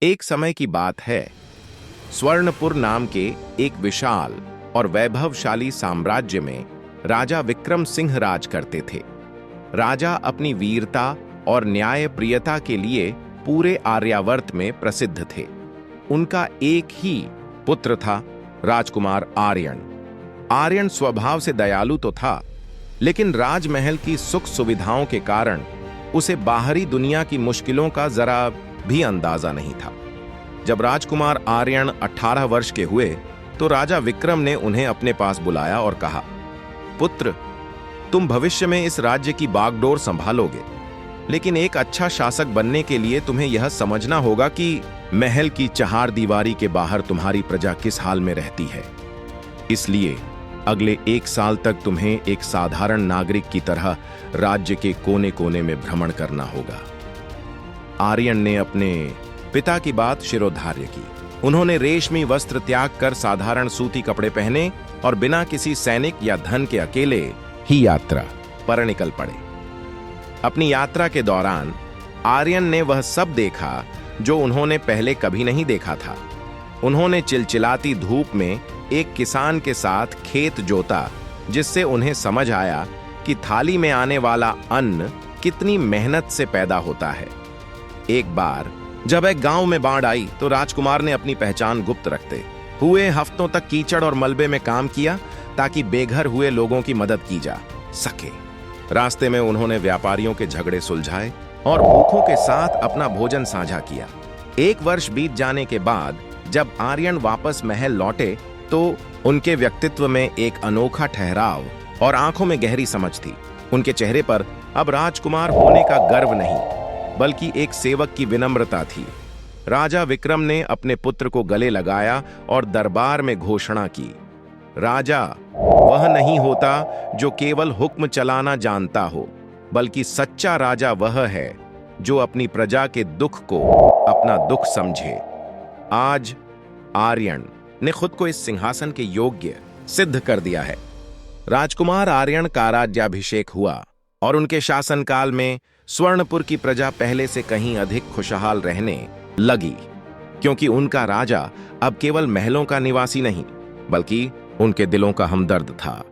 एक समय की बात है। स्वर्णपुर नाम के एक विशाल और वैभवशाली साम्राज्य में राजा विक्रम सिंह राज करते थे। राजा अपनी वीरता और न्यायप्रियता के लिए पूरे आर्यावर्त में प्रसिद्ध थे। उनका एक ही पुत्र था, राजकुमार आर्यन। आर्यन स्वभाव से दयालु तो था, लेकिन राजमहल की सुख सुविधाओं के कारण उसे बाहरी दुनिया की मुश्किलों का जरा भी अंदाजा नहीं था। जब राजकुमार आर्यन 18 वर्ष के हुए तो राजा विक्रम ने उन्हें अपने पास बुलाया और कहा, पुत्र, तुम भविष्य में इस राज्य की बागडोर संभालोगे, लेकिन एक अच्छा शासक बनने के लिए तुम्हें यह समझना होगा कि महल की चहार दीवारी के बाहर तुम्हारी प्रजा किस हाल में रहती है। इसलिए अगले 1 साल तक तुम्हें एक साधारण नागरिक की तरह राज्य के कोने कोने में भ्रमण करना होगा। आर्यन ने अपने पिता की बात शिरोधार्य की। उन्होंने रेशमी वस्त्र त्याग कर साधारण सूती कपड़े पहने और बिना किसी सैनिक या धन के अकेले ही यात्रा पर निकल पड़े। अपनी यात्रा के दौरान आर्यन ने वह सब देखा जो उन्होंने पहले कभी नहीं देखा था। उन्होंने चिलचिलाती धूप में एक किसान के साथ खेत जोता, जिससे उन्हें समझ आया कि थाली में आने वाला अन्न कितनी मेहनत से पैदा होता है। एक बार जब एक गांव में बाढ़ आई तो राजकुमार ने अपनी पहचान गुप्त रखते हुए हफ्तों तक कीचड़ और मलबे में काम किया, ताकि बेघर हुए लोगों की मदद की जा सके। रास्ते में उन्होंने व्यापारियों के झगड़े सुलझाए और भूखों के साथ अपना भोजन साझा किया। 1 वर्ष बीत जाने के बाद जब आर्यन वापस महल लौटे तो उनके व्यक्तित्व में एक अनोखा ठहराव और आंखों में गहरी समझ थी। उनके चेहरे पर अब राजकुमार होने का गर्व नहीं, बल्कि एक सेवक की विनम्रता थी। राजा विक्रम ने अपने पुत्र को गले लगाया और दरबार में घोषणा की, राजा वह नहीं होता जो केवल हुक्म चलाना जानता हो, बल्कि सच्चा राजा वह है जो अपनी प्रजा के दुख को अपना दुख समझे। आज आर्यन ने खुद को इस सिंहासन के योग्य सिद्ध कर दिया है। राजकुमार आर्यन का राज्याभिषेक हुआ और उनके शासनकाल में स्वर्णपुर की प्रजा पहले से कहीं अधिक खुशहाल रहने लगी, क्योंकि उनका राजा अब केवल महलों का निवासी नहीं, बल्कि उनके दिलों का हमदर्द था।